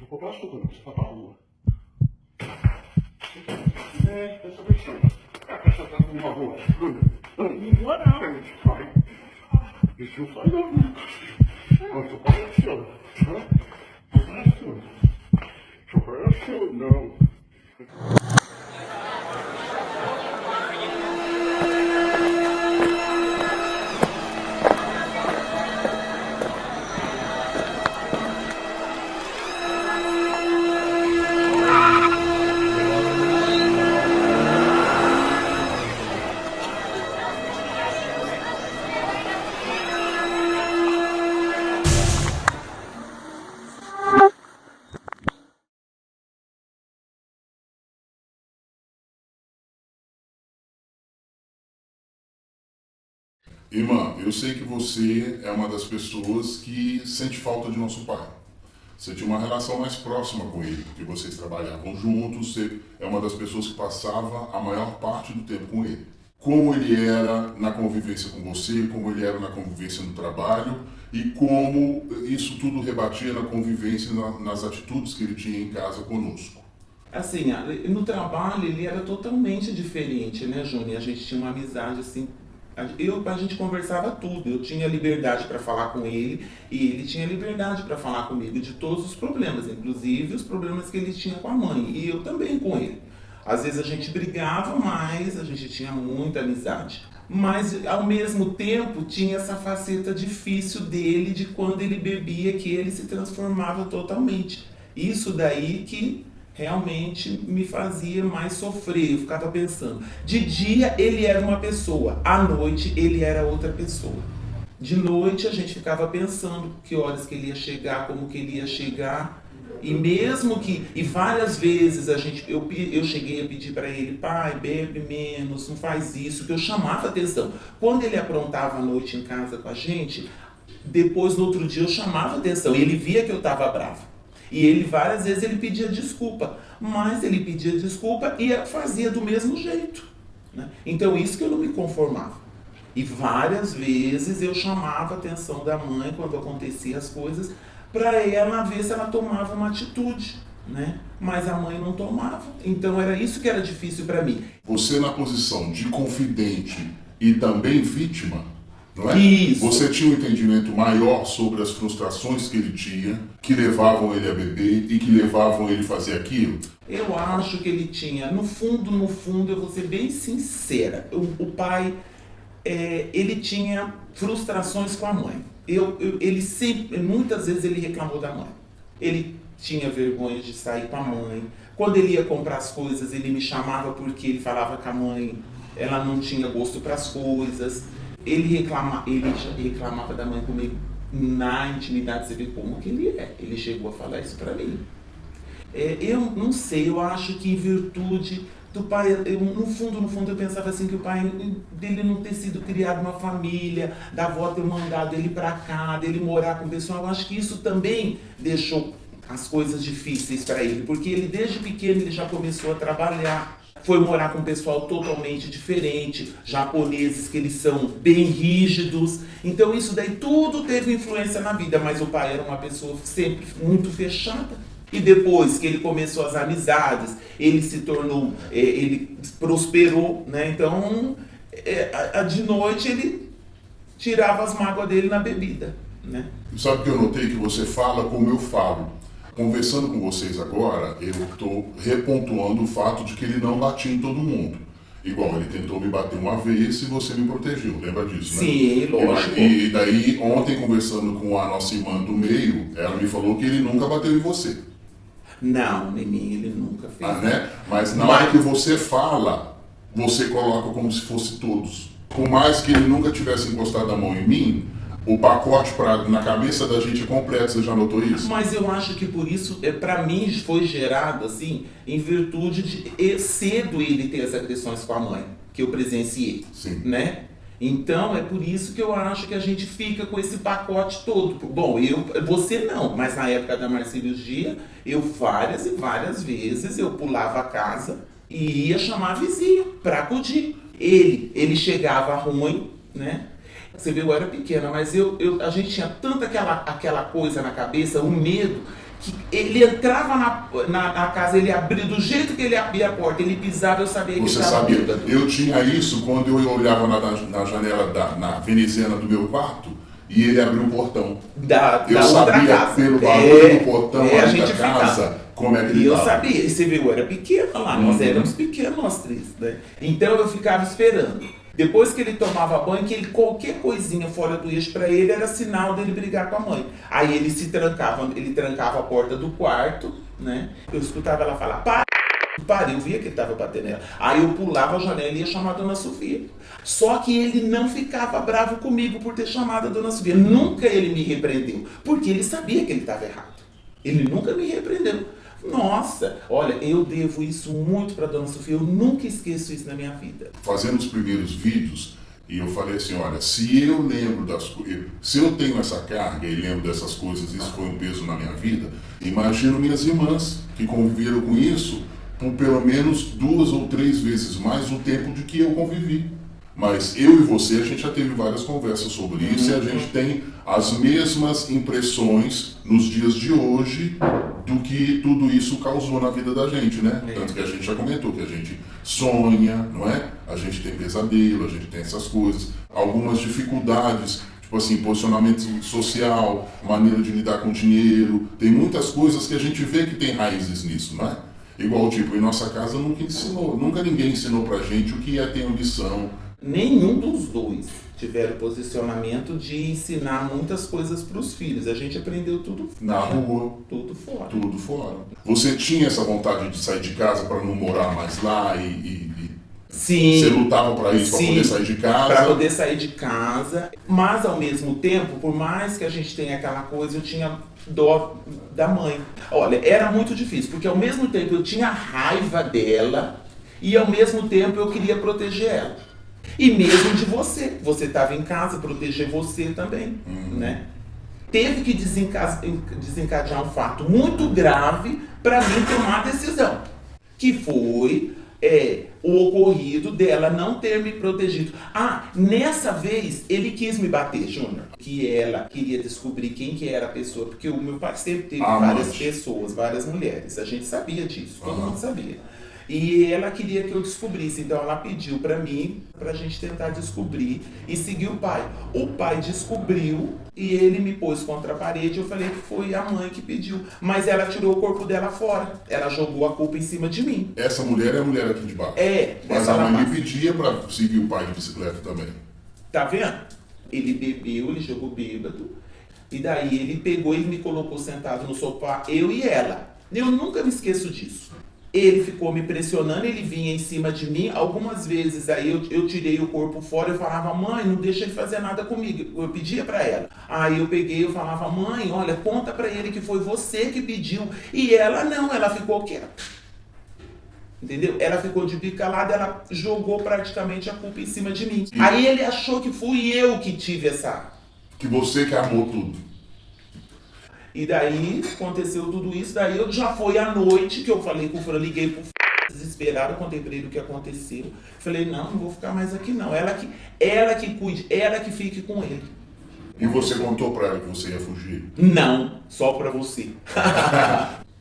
vou comprar açúcar, não. Você vai pra rua. Essa versão. A pessoa tá numa rua. Não vou não. Vai. Isso não faz não. Não, seu pai é seu. Seu pai é seu. Seu pai é seu, não. Irmã, eu sei que você é uma das pessoas que sente falta de nosso pai. Você tinha uma relação mais próxima com ele, porque vocês trabalhavam juntos, você é uma das pessoas que passava a maior parte do tempo com ele. Como ele era na convivência com você, como ele era na convivência no trabalho e como isso tudo rebatia na convivência, nas atitudes que ele tinha em casa conosco. Assim, no trabalho ele era totalmente diferente, né, Júnior? A gente tinha uma amizade assim. A gente conversava tudo, eu tinha liberdade para falar com ele e ele tinha liberdade para falar comigo de todos os problemas, inclusive os problemas que ele tinha com a mãe e eu também com ele. Às vezes a gente brigava, mas a gente tinha muita amizade. Mas ao mesmo tempo tinha essa faceta difícil dele de quando ele bebia que ele se transformava totalmente. Isso daí que realmente me fazia mais sofrer, eu ficava pensando. De dia ele era uma pessoa, à noite ele era outra pessoa. De noite a gente ficava pensando que horas que ele ia chegar, como que ele ia chegar. E mesmo que, e várias vezes eu cheguei a pedir para ele, pai, bebe menos, não faz isso, que eu chamava atenção. Quando ele aprontava à noite em casa com a gente, depois no outro dia eu chamava atenção, e ele via que eu estava bravo. E ele várias vezes ele pedia desculpa, mas ele pedia desculpa e fazia do mesmo jeito, né? Então isso que eu não me conformava. E várias vezes eu chamava a atenção da mãe quando acontecia as coisas para ela ver se ela tomava uma atitude, né? Mas a mãe não tomava. Então era isso que era difícil para mim. Você na posição de confidente e também vítima, não é? Isso. Você tinha um entendimento maior sobre as frustrações que ele tinha, que levavam ele a beber e que levavam ele a fazer aquilo? Eu acho que ele tinha, no fundo, eu vou ser bem sincera, o pai, ele tinha frustrações com a mãe. Ele sempre, muitas vezes ele reclamou da mãe. Ele tinha vergonha de sair com a mãe. Quando ele ia comprar as coisas, ele me chamava porque ele falava que a mãe, ela não tinha gosto para as coisas. Ele reclamava da mãe comigo na intimidade, você vê como que ele é. Ele chegou a falar isso pra mim. Eu não sei, eu acho que em virtude do pai, no fundo eu pensava assim que o pai dele não ter sido criado numa família, da avó ter mandado ele pra cá, dele morar com o pessoal, eu acho que isso também deixou as coisas difíceis para ele, porque ele desde pequeno ele já começou a trabalhar. Foi morar com um pessoal totalmente diferente, japoneses que eles são bem rígidos. Então isso daí tudo teve influência na vida, mas o pai era uma pessoa sempre muito fechada. E depois que ele começou as amizades, ele se tornou, ele prosperou, né? Então, de noite ele tirava as mágoas dele na bebida, né? Sabe que eu notei que você fala como eu falo. Conversando com vocês agora, eu estou repontuando o fato de que ele não batia em todo mundo. Igual, ele tentou me bater uma vez e você me protegeu, lembra disso, né? Sim, lógico. E daí, ontem, conversando com a nossa irmã do meio, ela me falou que ele nunca bateu em você. Não, neném, ele nunca fez. Né? Mas na hora que você fala, você coloca como se fosse todos. Por mais que ele nunca tivesse encostado a mão em mim, o pacote na cabeça da gente é completo, você já notou isso? Mas eu acho que por isso, para mim, foi gerado assim, em virtude de cedo ele ter as agressões com a mãe, que eu presenciei. Sim. Né? Então é por isso que eu acho que a gente fica com esse pacote todo. Bom, você não, mas na época da marcirurgia, eu várias e várias vezes eu pulava a casa e ia chamar a vizinha para acudir. Ele chegava ruim, né? Você vê, eu era pequena, mas a gente tinha tanta aquela coisa na cabeça, o medo, que ele entrava na casa, ele abria, do jeito que ele abria a porta, ele pisava, eu sabia que ele Você estava sabia? bêbado. Eu tinha isso quando eu olhava na janela, na veneziana do meu quarto, e ele abriu o portão. Da Eu outra sabia casa. pelo barulho do portão a ali gente da casa, ficava. como é que E ele eu estava. sabia, e você viu, eu era pequeno lá, nós éramos pequenos, nós três, né? Então eu ficava esperando. Depois que ele tomava banho, que ele, qualquer coisinha fora do eixo pra ele era sinal dele brigar com a mãe. Aí ele trancava a porta do quarto, né? Eu escutava ela falar, para, eu via que ele tava batendo nela. Aí eu pulava a janela e ia chamar a Dona Sofia. Só que ele não ficava bravo comigo por ter chamado a Dona Sofia. Nunca ele me repreendeu, porque ele sabia que ele estava errado. Ele nunca me repreendeu. Nossa, olha, eu devo isso muito para Dona Sofia, eu nunca esqueço isso na minha vida. Fazendo os primeiros vídeos, e eu falei assim, olha, se eu lembro das coisas, se eu tenho essa carga e lembro dessas coisas, isso foi um peso na minha vida, imagino minhas irmãs que conviveram com isso por pelo menos 2 ou 3 vezes mais o tempo de que eu convivi. Mas eu e você, a gente já teve várias conversas sobre isso e a gente tem as mesmas impressões nos dias de hoje do que tudo isso causou na vida da gente, né? Tanto que a gente já comentou que a gente sonha, não é? A gente tem pesadelo, a gente tem essas coisas, algumas dificuldades, tipo assim, posicionamento social, maneira de lidar com dinheiro, tem muitas coisas que a gente vê que tem raízes nisso, não é? Igual, tipo, em nossa casa nunca ninguém ensinou pra gente o que é ter ambição. Nenhum dos dois tiveram posicionamento de ensinar muitas coisas para os filhos. A gente aprendeu tudo Na rua. Tudo fora. Tudo fora. Você tinha essa vontade de sair de casa para não morar mais lá Sim. Você lutava para isso, para poder sair de casa? Para poder sair de casa. Mas, ao mesmo tempo, por mais que a gente tenha aquela coisa, eu tinha dó da mãe. Olha, era muito difícil, porque ao mesmo tempo eu tinha raiva dela e ao mesmo tempo eu queria proteger ela. E mesmo de você. Você estava em casa, proteger você também, né? Teve que desencadear um fato muito grave para mim tomar a decisão. Que foi o ocorrido dela não ter me protegido. Nessa vez ele quis me bater, Júnior. Que ela queria descobrir quem que era a pessoa. Porque o meu pai sempre teve várias pessoas, várias mulheres. A gente sabia disso, todo mundo sabia. E ela queria que eu descobrisse, então ela pediu para mim, pra gente tentar descobrir e seguir o pai. O pai descobriu e ele me pôs contra a parede, eu falei que foi a mãe que pediu. Mas ela tirou o corpo dela fora, ela jogou a culpa em cima de mim. Essa mulher é a mulher aqui de baixo. Mas a mãe me pedia para seguir o pai de bicicleta também. Tá vendo? Ele bebeu, ele jogou bêbado, e daí ele pegou e me colocou sentado no sofá, eu e ela. Eu nunca me esqueço disso. Ele ficou me pressionando, ele vinha em cima de mim. Algumas vezes aí eu tirei o corpo fora, eu falava, mãe, não deixa ele fazer nada comigo. Eu pedia pra ela. Aí eu peguei, eu falava, mãe, olha, conta pra ele que foi você que pediu. E ela não, ela ficou quieta. Entendeu? Ela ficou de bico calada, ela jogou praticamente a culpa em cima de mim. Aí ele achou que fui eu que tive essa... Que você que armou tudo. E daí aconteceu tudo isso, daí eu já foi à noite que eu falei com o Fran, liguei pro desesperado, contei pra ele o que aconteceu. Falei, não vou ficar mais aqui não. Ela que cuide, ela que fique com ele. E você contou pra ela que você ia fugir? Não, só pra você.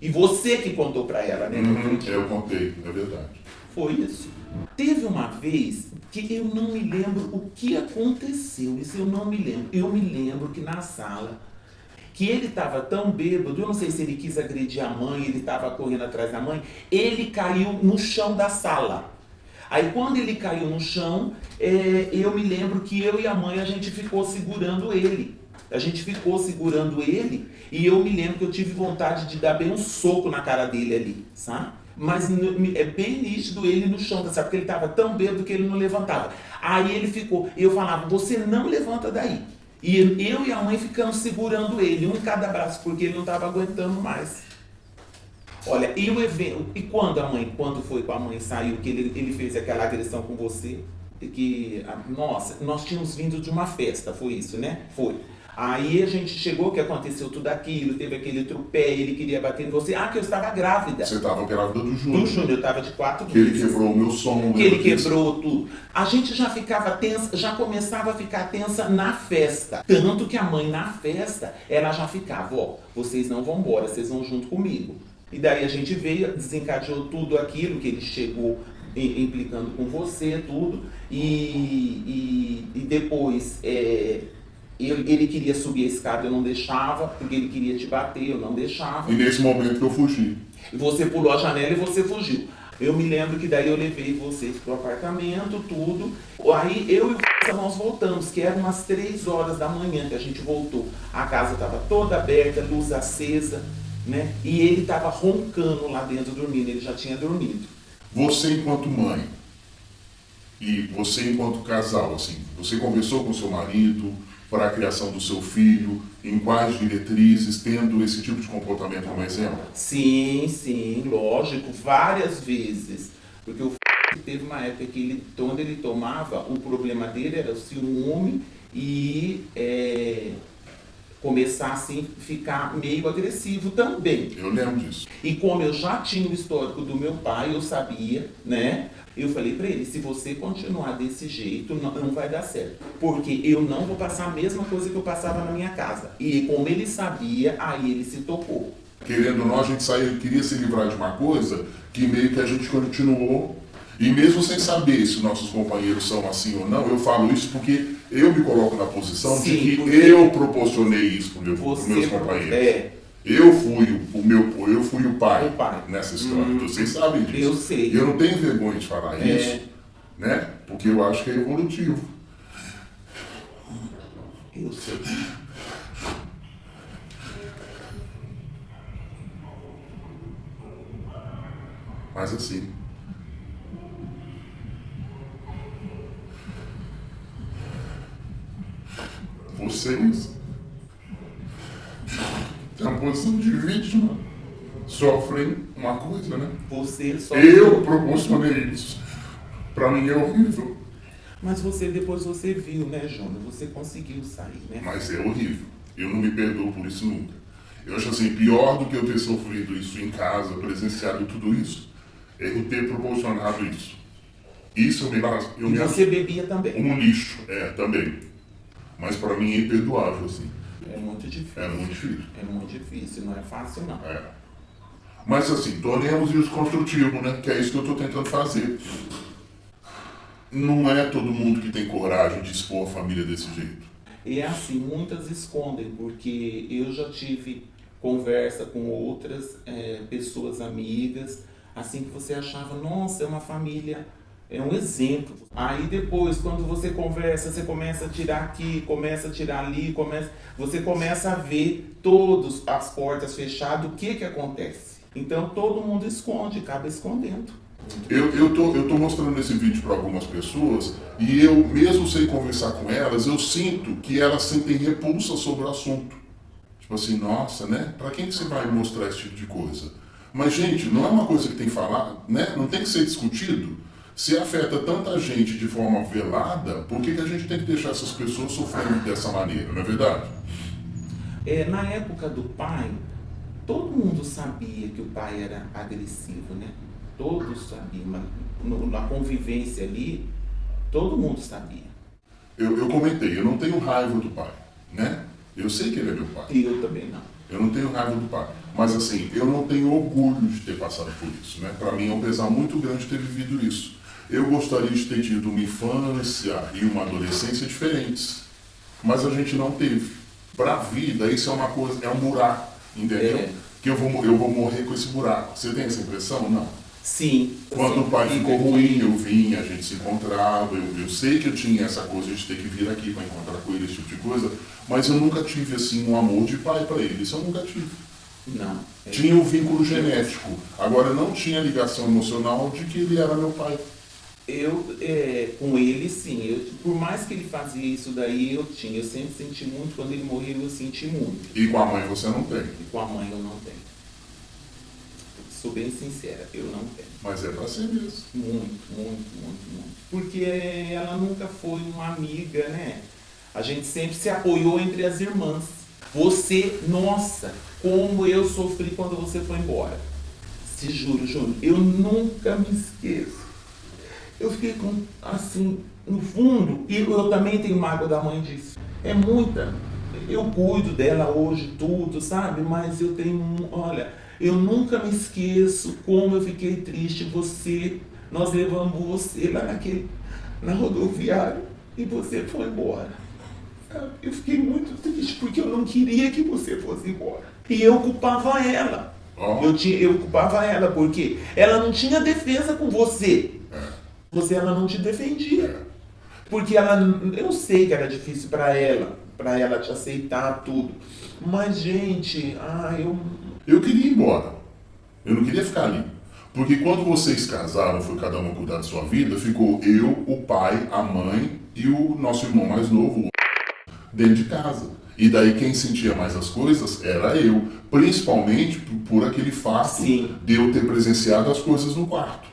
E você que contou pra ela, né? Eu contei, é verdade. Foi isso. Teve uma vez que eu não me lembro o que aconteceu, isso eu não me lembro. Eu me lembro que na sala, que ele estava tão bêbado, eu não sei se ele quis agredir a mãe, ele estava correndo atrás da mãe, ele caiu no chão da sala. Aí quando ele caiu no chão, eu me lembro que eu e a mãe, a gente ficou segurando ele. A gente ficou segurando ele e eu me lembro que eu tive vontade de dar bem um soco na cara dele ali, sabe? Mas é bem nítido ele no chão, sabe? Porque ele estava tão bêbado que ele não levantava. Aí ele ficou, eu falava, você não levanta daí. E eu e a mãe ficamos segurando ele, um em cada braço, porque ele não estava aguentando mais. Olha, e o evento, e quando foi com a mãe, saiu, que ele fez aquela agressão com você, que, nossa, nós tínhamos vindo de uma festa, foi isso, né? Foi. Aí a gente chegou, que aconteceu tudo aquilo, teve aquele trupé, ele queria bater em você. Ah, que eu estava grávida. Você estava grávida do Do Júnior. Júnior, eu estava de 4 Que meses. ele quebrou o meu som. Que ele quebrou tudo. A gente já ficava tensa, já começava a ficar tensa na festa. Tanto que a mãe na festa, ela já ficava, ó, vocês não vão embora, vocês vão junto comigo. E daí a gente veio, desencadeou tudo aquilo que ele chegou implicando com você, tudo. E depois ele queria subir a escada, eu não deixava, porque ele queria te bater, eu não deixava. E nesse momento que eu fugi. E você pulou a janela e você fugiu. Eu me lembro que daí eu levei vocês pro apartamento, tudo. Aí eu e o nós voltamos, que eram umas 3 horas da manhã que a gente voltou. A casa estava toda aberta, luz acesa, né? E ele estava roncando lá dentro, dormindo. Ele já tinha dormido. Você enquanto mãe e você enquanto casal, assim, você conversou com seu marido para a criação do seu filho, em quais diretrizes, tendo esse tipo de comportamento como exemplo? Sim, lógico, várias vezes. Porque o teve uma época que ele, quando ele tomava, o problema dele era o ciúme e começar assim, ficar meio agressivo também. Eu lembro disso. E como eu já tinha o histórico do meu pai, eu sabia, né? Eu falei pra ele, se você continuar desse jeito, não vai dar certo. Porque eu não vou passar a mesma coisa que eu passava na minha casa. E como ele sabia, aí ele se tocou. Querendo ou não, a gente queria se livrar de uma coisa que meio que a gente continuou. E mesmo sem saber se nossos companheiros são assim ou não, eu falo isso porque eu me coloco na posição de que eu proporcionei isso para os meus companheiros. Eu fui o pai, nessa história. Vocês sabem disso. Eu sei. Eu não tenho vergonha de falar isso, né? Porque eu acho que é evolutivo. Eu sei. Mas assim, vocês têm uma posição de vítima, sofrem uma coisa, né? Você só... Eu proporcionei isso. Pra mim é horrível. Mas depois você viu, né, Júnior? Você conseguiu sair, né? Mas é horrível. Eu não me perdoo por isso nunca. Eu acho assim, pior do que eu ter sofrido isso em casa, presenciado tudo isso, é eu ter proporcionado isso. Isso eu me você bebia também. Um lixo, também. Mas pra mim é imperdoável, assim. É muito difícil. Era muito difícil. É muito difícil, não é fácil não. Mas assim, tornemos isso construtivo, né? Que é isso que eu tô tentando fazer. Não é todo mundo que tem coragem de expor a família desse jeito. E é assim, muitas escondem, porque eu já tive conversa com outras pessoas amigas, assim que você achava, nossa, é uma família, é um exemplo. Aí depois, quando você conversa, você começa a tirar aqui, começa a tirar ali, você começa a ver todas as portas fechadas, o que acontece. Então todo mundo esconde, acaba escondendo. Eu tô mostrando esse vídeo para algumas pessoas e eu, mesmo sem conversar com elas, eu sinto que elas sentem repulsa sobre o assunto. Tipo assim, nossa, né? Pra quem que você vai mostrar esse tipo de coisa? Mas, gente, não é uma coisa que tem que falar, né? Não tem que ser discutido. Se afeta tanta gente de forma velada, por que a gente tem que deixar essas pessoas sofrendo dessa maneira, não é verdade? Na época do pai, todo mundo sabia que o pai era agressivo, né? Todos sabiam, mas na convivência ali, todo mundo sabia. Eu comentei, eu não tenho raiva do pai, né? Eu sei que ele é meu pai. E eu também não. Eu não tenho raiva do pai. Mas assim, eu não tenho orgulho de ter passado por isso, né? Para mim é um pesar muito grande ter vivido isso. Eu gostaria de ter tido uma infância e uma adolescência diferentes. Mas a gente não teve. Para a vida, isso é uma coisa, é um buraco, entendeu? Que eu vou morrer com esse buraco. Você tem essa impressão? Não. Sim. Quando o pai ficou ruim, eu vinha, a gente se encontrava, eu sei que eu tinha essa coisa de ter que vir aqui para encontrar com ele, esse tipo de coisa, mas eu nunca tive assim um amor de pai para ele, isso eu nunca tive. Não. Tinha o vínculo genético, agora não tinha ligação emocional de que ele era meu pai. Com ele sim, por mais que ele fazia isso daí, eu sempre senti muito, quando ele morreu eu senti muito. E com a mãe você não tem? E com a mãe eu não tenho. Sou bem sincera, eu não tenho. Mas é pra ser mesmo. Muito. Porque ela nunca foi uma amiga, né? A gente sempre se apoiou entre as irmãs. Você, nossa, como eu sofri quando você foi embora. Te juro, Júnior, eu nunca me esqueço. Eu fiquei com, assim, no fundo, e eu também tenho mágoa da mãe disso. É muita. Eu cuido dela hoje, tudo, sabe? Mas eu tenho, olha, eu nunca me esqueço como eu fiquei triste. Nós levamos você lá na rodoviária e você foi embora. Sabe? Eu fiquei muito triste porque eu não queria que você fosse embora. E eu culpava ela. Eu culpava ela porque ela não tinha defesa com você. Ela não te defendia. Porque eu sei que era difícil para ela te aceitar tudo. Mas, gente, Eu queria ir embora. Eu não queria ficar ali. Porque quando vocês casaram, foi cada um cuidar da sua vida, ficou eu, o pai, a mãe e o nosso irmão mais novo dentro de casa. E daí quem sentia mais as coisas era eu. Principalmente por aquele fato Sim. de eu ter presenciado as coisas no quarto.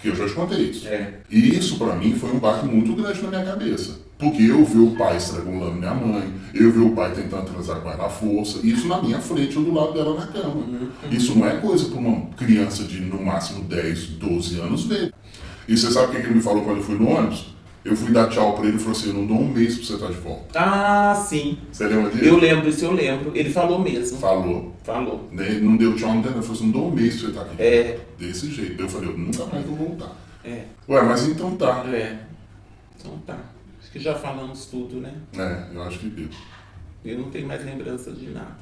Que eu já te contei isso. E isso pra mim foi um baque muito grande na minha cabeça. Porque eu vi o pai estrangulando minha mãe, eu vi o pai tentando transar com ela à força, isso na minha frente ou do lado dela na cama. Isso não é coisa pra uma criança de no máximo 10, 12 anos ver. E você sabe o que ele me falou quando eu fui no ônibus? Eu fui dar tchau pra ele e falou assim, eu não dou um mês pra você estar de volta. Ah, sim. Você lembra disso? Eu lembro, isso eu lembro. Ele falou mesmo. Falou. Ele não deu tchau, não deu, ele falou assim, não dou um mês pra você estar aqui. Desse jeito. Eu falei, eu nunca mais vou voltar. Ué, mas então tá. Então tá. Acho que já falamos tudo, né? Eu acho que deu. Eu não tenho mais lembrança de nada.